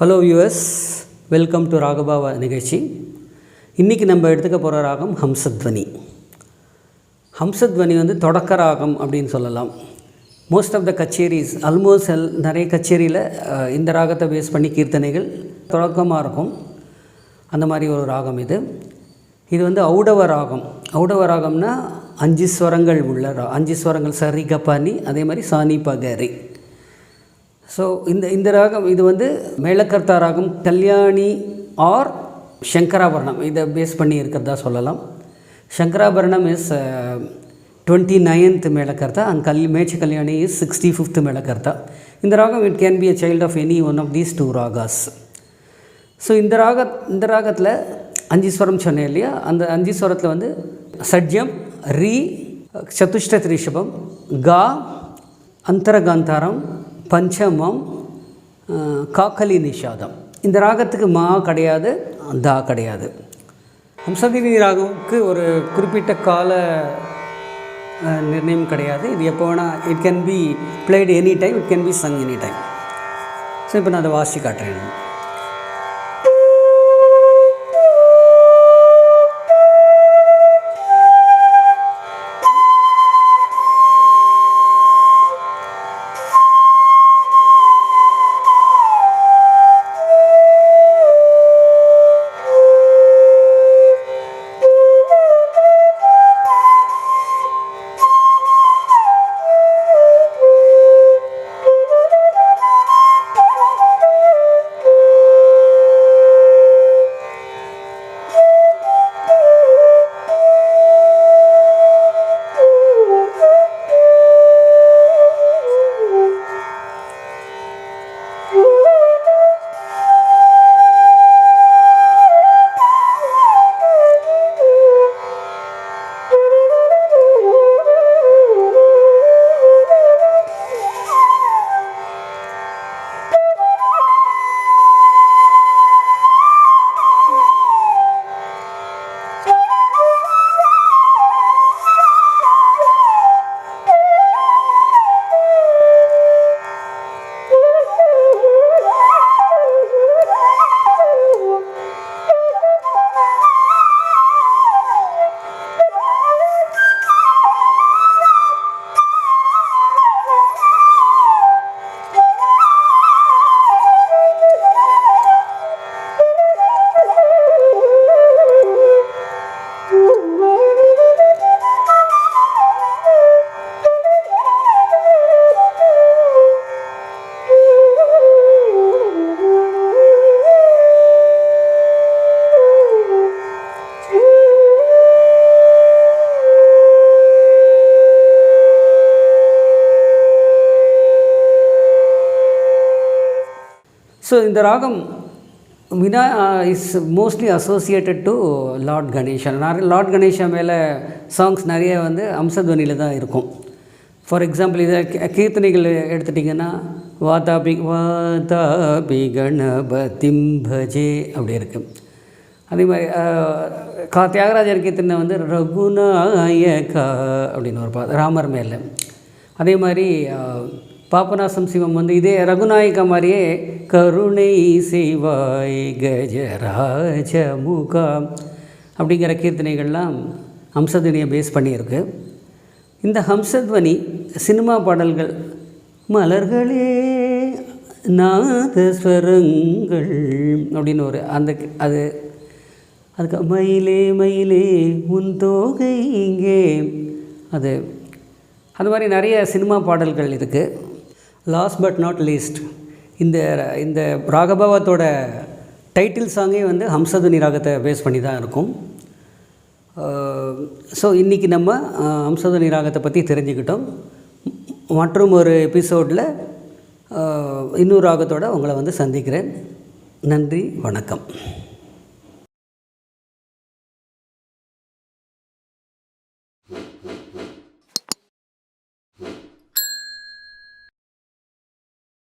Hello viewers, welcome to ராகபாவா நிகழ்ச்சி. இன்றைக்கி நம்ம எடுத்துக்க போகிற ராகம் ஹம்சத்வனி. ஹம்சத்வனி தொடக்க ராகம் அப்படின்னு சொல்லலாம். மோஸ்ட் ஆஃப் த கச்சேரிஸ், ஆல்மோஸ்ட் நிறைய கச்சேரியில் இந்த ராகத்தை பேஸ் பண்ணி கீர்த்தனைகள் தொடக்கமாக இருக்கும். அந்த மாதிரி ஒரு ராகம் இது. இது ஔடவ ராகம். ஔடவ ராகம்னா 5 ஸ்வரங்கள் உள்ள 5 ஸ்வரங்கள், சரி கப்பானி, அதே மாதிரி சானி பகரி. ஸோ இந்த ராகம் இது மேளகர்த்தா ராகம், கல்யாணி ஆர் சங்கராபரணம் இதை பேஸ் பண்ணி இருக்கிறதா சொல்லலாம். Shankarabharanam is 29th melakarta and Mecha Kalyani is 65th melakarta. இந்த ராகம் it can be a child of any one of these 2 ragas. So இந்த ராகத்தில் 5 ஸ்வரம் சொன்னேன் இல்லையா, அந்த 5 ஸ்வரத்தில் சட்ஜம், ரீ, சதுஷ்ட ரிஷபம், கா, அந்தரகாந்தாரம், பஞ்சமம், காக்கலி நிஷாதம். இந்த ராகத்துக்கு மா கிடையாது, தா கிடையாது. ஹம்சத்வனி ராகமுக்கு ஒரு குறிப்பிட்ட கால நிர்ணயம் கிடையாது. இது எப்போ வேணால் it can be played any time, it can be sung any time. So இப்போ நான் அதை வாசித்து காட்டுறேன். ஸோ இந்த ராகம் வினா is mostly associated to lord Ganesha. Lord Ganesha மேலே சாங்ஸ் நிறைய ஹம்சத்வனியில் தான் இருக்கும். ஃபார் எக்ஸாம்பிள் இதை கீர்த்தனைகள் எடுத்துட்டிங்கன்னா வாதாபி கணபதிம் பஜே அப்படி இருக்குது. அதே மாதிரி தியாகராஜர் கீர்த்தனை ரகுநாயகா அப்படின்னு ஒரு ராமர் மேலே. அதே மாதிரி பாபநாசம் சிவம் இதே ரகுநாயகா மாதிரியே கருணை செய்வாய் கஜராஜ முகா அப்படிங்கிற கீர்த்தனைகள்லாம் ஹம்சத்வனியை பேஸ் பண்ணியிருக்கு. இந்த ஹம்சத்வனி சினிமா பாடல்கள் மலர்களே நாதஸ்வரங்கள் அப்படின்னு ஒரு அதுக்கு மயிலே மயிலே உன் தோகை இங்கே அது மாதிரி நிறைய சினிமா பாடல்கள் இருக்குது. லாஸ்ட் பட் நாட் லீஸ்ட், இந்த ராகபாவத்தோட டைட்டில் சாங்கே ஹம்சத்வனி ராகத்தை பேஸ் பண்ணி தான் இருக்கும். ஸோ இன்றைக்கி நம்ம ஹம்சத்வனி ராகத்தை பற்றி தெரிஞ்சுக்கிட்டோம். மற்றும் ஒரு எபிசோடில் இன்னொரு ராகத்தோடு உங்களை சந்திக்கிறேன். நன்றி, வணக்கம்.